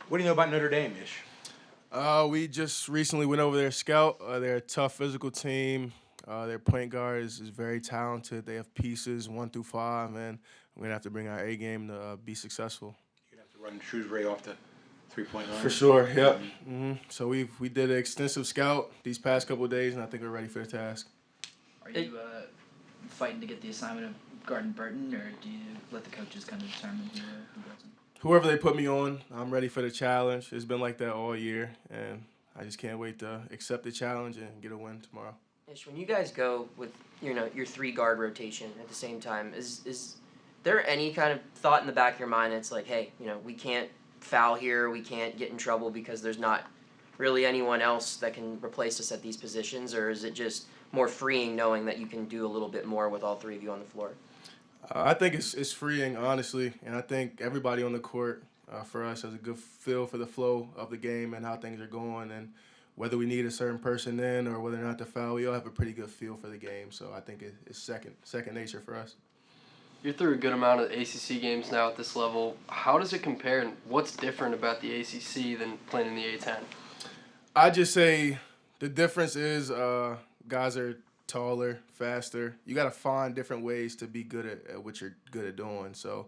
What do you know about Notre Dame, Ish? We just recently went over their scout. They're a tough physical team. Their point guard is very talented. They have pieces 1 through 5, and we're gonna have to bring our A game to be successful. You're gonna have to run Shrewsbury off the 3-point For line. sure. Yep. So we did an extensive scout these past couple of days, and I think we're ready for the task. Are you fighting to get the assignment of Garden Burton, or do you let the coaches kind of determine who goes in? Whoever they put me on, I'm ready for the challenge. It's been like that all year, and I just can't wait to accept the challenge and get a win tomorrow. Ish, when you guys go with your 3 guard rotation at the same time, is there any kind of thought in the back of your mind that's like, hey, we can't foul here, we can't get in trouble because there's not really anyone else that can replace us at these positions, or is it just more freeing knowing that you can do a little bit more with all 3 of you on the floor? I think it's freeing, honestly, and I think everybody on the court for us has a good feel for the flow of the game and how things are going, and whether we need a certain person in or whether or not to foul, we all have a pretty good feel for the game. So I think it's second nature for us. You're through a good amount of ACC games now at this level. How does it compare, and what's different about the ACC than playing in the A10? I just say the difference is guys are taller, faster. You got to find different ways to be good at what you're good at doing. So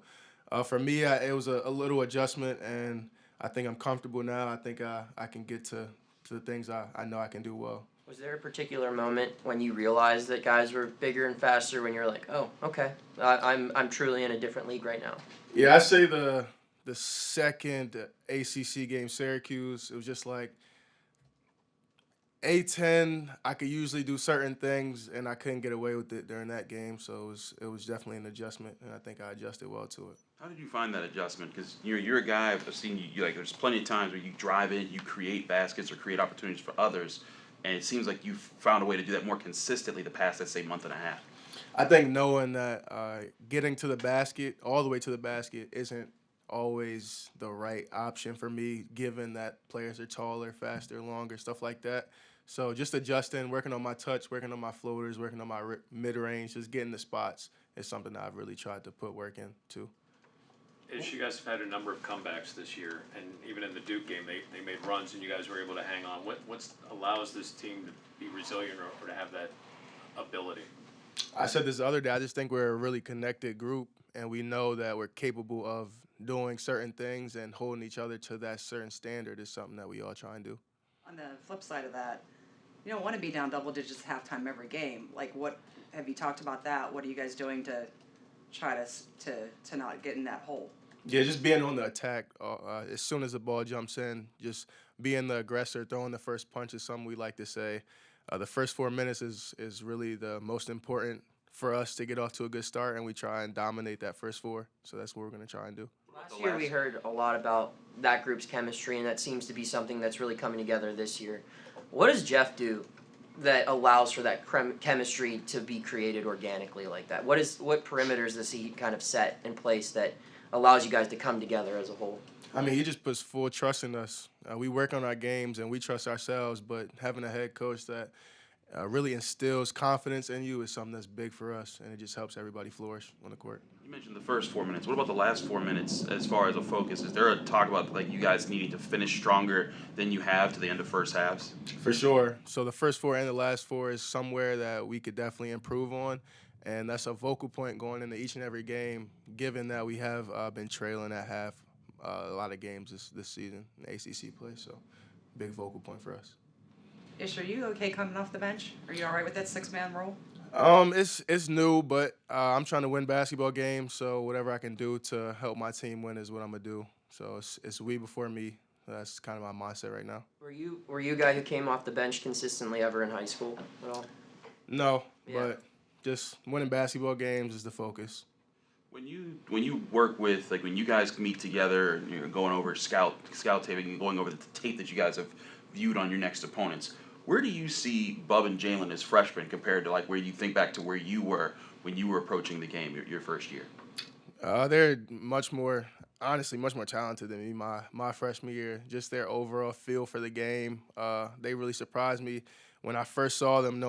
for me, it was a little adjustment, and I think I'm comfortable now. I think I can get to the things I know I can do well. Was there a particular moment when you realized that guys were bigger and faster, when you're like, oh, okay, I'm truly in a different league right now? Yeah, I say the second ACC game, Syracuse, it was just like A10. I could usually do certain things, and I couldn't get away with it during that game. So it was definitely an adjustment, and I think I adjusted well to it. How did you find that adjustment? Because you're a guy, I've seen you like there's plenty of times where you drive in, you create baskets or create opportunities for others, and it seems like you've found a way to do that more consistently the past, let's say, month and a half. I think knowing that getting to the basket, all the way to the basket, isn't always the right option for me, given that players are taller, faster, longer, stuff like that. So just adjusting, working on my touch, working on my floaters, working on my mid-range, just getting the spots is something that I've really tried to put work into. Is you guys have had a number of comebacks this year, and even in the Duke game, they made runs, and you guys were able to hang on. What allows this team to be resilient or to have that ability? I said this the other day, I just think we're a really connected group, and we know that we're capable of doing certain things, and holding each other to that certain standard is something that we all try and do. On the flip side of that, you don't want to be down double digits at halftime every game. Like, what have you talked about that? What are you guys doing to try to not get in that hole? Yeah, just being on the attack as soon as the ball jumps in, just being the aggressor, throwing the first punch is something we like to say. The first 4 minutes is really the most important for us to get off to a good start, and we try and dominate that first 4. So that's what we're going to try and do. Last year we heard a lot about that group's chemistry, and that seems to be something that's really coming together this year. What does Jeff do that allows for that chemistry to be created organically like that? What perimeters does he kind of set in place that allows you guys to come together as a whole? I mean, he just puts full trust in us. We work on our games, and we trust ourselves, but having a head coach that really instills confidence in you is something that's big for us, and it just helps everybody flourish on the court. You mentioned the first 4 minutes. What about the last 4 minutes as far as a focus? Is there a talk about like you guys needing to finish stronger than you have to the end of first halves? For sure. So the first 4 and the last 4 is somewhere that we could definitely improve on, and that's a vocal point going into each and every game, given that we have been trailing at half a lot of games this season in ACC play. So big vocal point for us. Ish, are you okay coming off the bench? Are you all right with that 6-man rule? It's new, but I'm trying to win basketball games, so whatever I can do to help my team win is what I'm gonna do. So it's we before me. That's kind of my mindset right now. Were you a guy who came off the bench consistently ever in high school at all? No, Yeah. but just winning basketball games is the focus. When you work with, like when you guys meet together and you're going over scout taping and going over the tape that you guys have viewed on your next opponents, where do you see Bub and Jalen as freshmen compared to like where you think back to where you were when you were approaching the game your first year? They're honestly, much more talented than me. My freshman year, just their overall feel for the game, they really surprised me when I first saw them,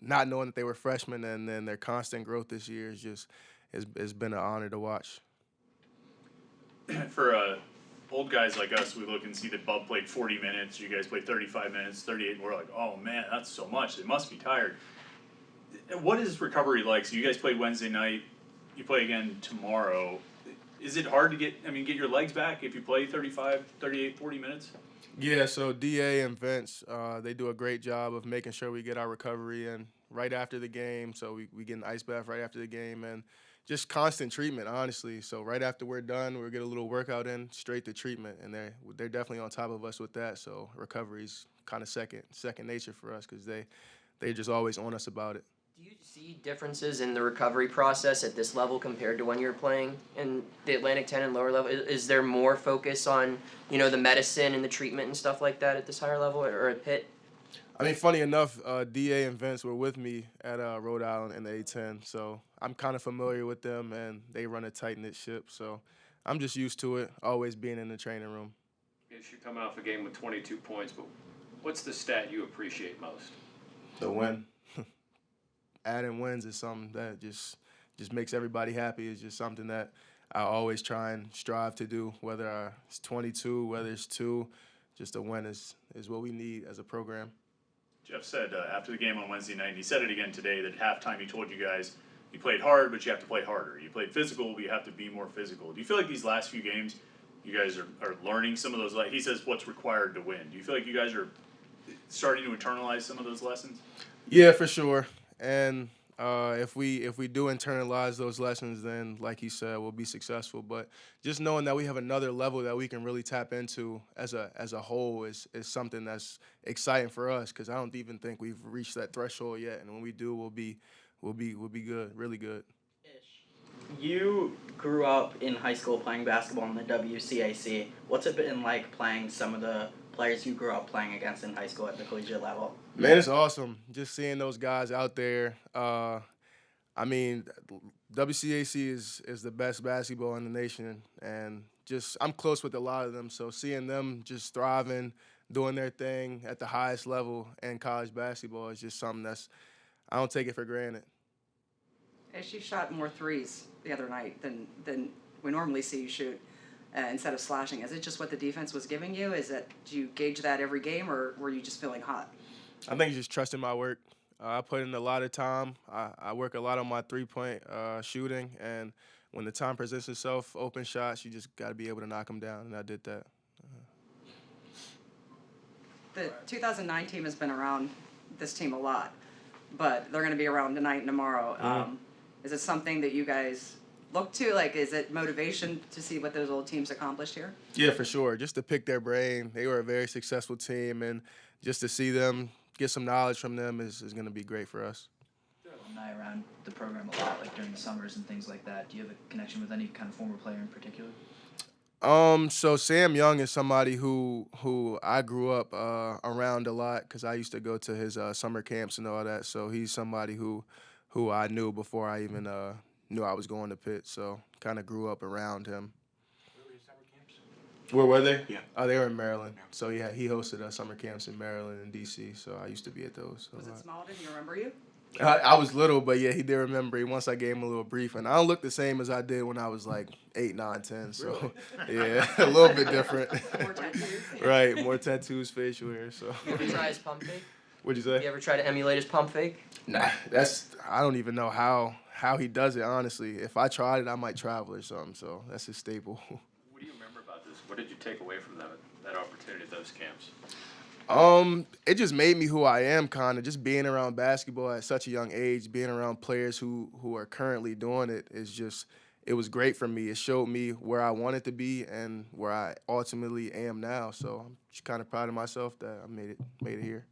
not knowing that they were freshmen, and then their constant growth this year is just it's been an honor to watch. For old guys like us, we look and see that Bub played 40 minutes, you guys played 35 minutes, 38, and we're like, oh man, that's so much. They must be tired. What is recovery like? So you guys played Wednesday night, you play again tomorrow. Is it hard to get your legs back if you play 35, 38, 40 minutes? Yeah, so DA and Vince, they do a great job of making sure we get our recovery in right after the game. So we get an ice bath right after the game and just constant treatment, honestly. So right after we're done, we'll get a little workout in, straight to treatment. And they're definitely on top of us with that. So recovery's kind of second nature for us because they're just always on us about it. Do you see differences in the recovery process at this level compared to when you were playing in the Atlantic 10 and lower level? Is there more focus on, the medicine and the treatment and stuff like that at this higher level or at Pitt? I mean, funny enough, DA and Vince were with me at Rhode Island in the A10, so I'm kind of familiar with them, and they run a tight-knit ship, so I'm just used to it, always being in the training room. Yes, you're coming off a game with 22 points, but what's the stat you appreciate most? The win. Adding wins is something that just makes everybody happy. It's just something that I always try and strive to do, whether it's 22, whether it's 2, just a win is what we need as a program. Jeff said after the game on Wednesday night, and he said it again today, that at halftime he told you guys you played hard, but you have to play harder. You played physical, but you have to be more physical. Do you feel like these last few games you guys are learning some of those? He says what's required to win. Do you feel like you guys are starting to internalize some of those lessons? Yeah, for sure. And if we do internalize those lessons, then like you said, we'll be successful. But just knowing that we have another level that we can really tap into as a whole is something that's exciting for us because I don't even think we've reached that threshold yet. And when we do, we'll be good, really good. You grew up in high school playing basketball in the WCAC. What's it been like playing some of the players you grew up playing against in high school at the collegiate level? Man, it's awesome just seeing those guys out there. I mean, WCAC is the best basketball in the nation, and just I'm close with a lot of them. So seeing them just thriving, doing their thing at the highest level in college basketball is just something I don't take it for granted. She shot more threes the other night than we normally see you shoot instead of slashing. Is it just what the defense was giving you? Do you gauge that every game, or were you just feeling hot? I think it's just trusting my work. I put in a lot of time. I work a lot on my three-point shooting, and when the time presents itself, open shots, you just got to be able to knock them down, and I did that. The 2009 team has been around this team a lot, but they're going to be around tonight and tomorrow. Mm-hmm. Is it something that you guys look to? Like, is it motivation to see what those old teams accomplished here? Yeah, for sure. Just to pick their brain. They were a very successful team, and just to see them, get some knowledge from them is going to be great for us. Alumni around the program a lot, like during the summers and things like that. Do you have a connection with any kind of former player in particular? So Sam Young is somebody who I grew up around a lot because I used to go to his summer camps and all that. So he's somebody who I knew before I even knew I was going to Pitt. So kind of grew up around him. Where were your summer camps? Where were they? Yeah. They were in Maryland. So yeah, he hosted summer camps in Maryland and D.C. So I used to be at those. So, Was it small? Did he remember you? I was little, but yeah, he did remember me once I gave him a little briefing. I don't look the same as I did when I was like 8, 9, 10. So yeah, a little bit different. More tattoos? Right, more tattoos, facial hair. So. You ever try his pump fake? What'd you say? You ever try to emulate his pump fake? Nah, I don't even know how he does it, honestly. If I tried it, I might travel or something. So that's his staple. What do you remember about this? What did you take away from that opportunity at those camps? It just made me who I am, kind of. Just being around basketball at such a young age, being around players who are currently doing it it was great for me. It showed me where I wanted to be and where I ultimately am now. So I'm just kind of proud of myself that I made it here.